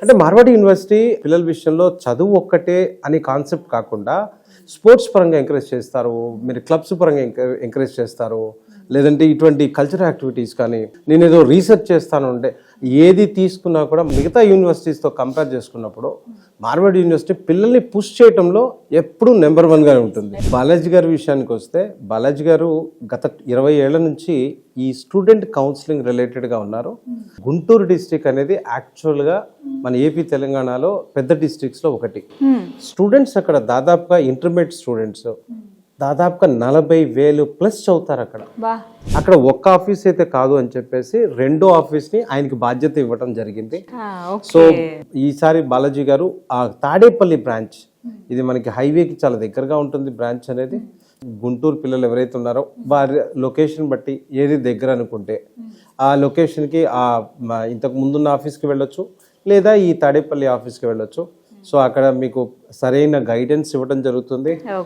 అంటే మార్వాడి యూనివర్సిటీ పిల్లల విషయంలో చదువు ఒక్కటే అని కాన్సెప్ట్ కాకుండా స్పోర్ట్స్ పరంగా ఎంకరేజ్ చేస్తారు, మీరు క్లబ్స్ పరంగా ఎంకరేజ్ చేస్తారు, లేదంటే ఇటువంటి కల్చరల్ యాక్టివిటీస్ కానీ నేను ఏదో రీసెర్చ్ చేస్తాను అంటే ఏది తీసుకున్నా కూడా మిగతా యూనివర్సిటీస్తో కంపేర్ చేసుకున్నప్పుడు మార్వాడి యూనివర్సిటీ పిల్లల్ని పుష్ చేయడంలో ఎప్పుడూ నెంబర్ 1గా ఉంటుంది. బాలాజీ గారి విషయానికి వస్తే బాలాజీ గారు గత 20 ఏళ్ల నుంచి ఈ స్టూడెంట్ కౌన్సిలింగ్ రిలేటెడ్గా ఉన్నారు. గుంటూరు డిస్ట్రిక్ట్ అనేది యాక్చువల్గా మన ఏపీ తెలంగాణలో పెద్ద డిస్ట్రిక్ట్స్లో ఒకటి. స్టూడెంట్స్ అక్కడ దాదాపుగా ఇంటర్మీడియట్ స్టూడెంట్స్ దాదాపుగా 40,000 ప్లస్ చదువుతారు అక్కడ. అక్కడ ఒక్క ఆఫీస్ అయితే కాదు అని చెప్పేసి రెండో ఆఫీస్ ని ఆయనకి బాధ్యత ఇవ్వడం జరిగింది. సో ఈసారి బాలాజీ గారు ఆ తాడేపల్లి బ్రాంచ్, ఇది మనకి హైవేకి చాలా దగ్గరగా ఉంటుంది బ్రాంచ్ అనేది. గుంటూరు పిల్లలు ఎవరైతే ఉన్నారో వారి లొకేషన్ బట్టి ఏది దగ్గర అనుకుంటే ఆ లొకేషన్కి ఇంతకు ముందున్న ఆఫీస్కి వెళ్ళొచ్చు, లేదా ఈ తాడేపల్లి ఆఫీస్కి వెళ్ళొచ్చు. సో అక్కడ మీకు సరైన గైడెన్స్ ఇవ్వడం జరుగుతుంది.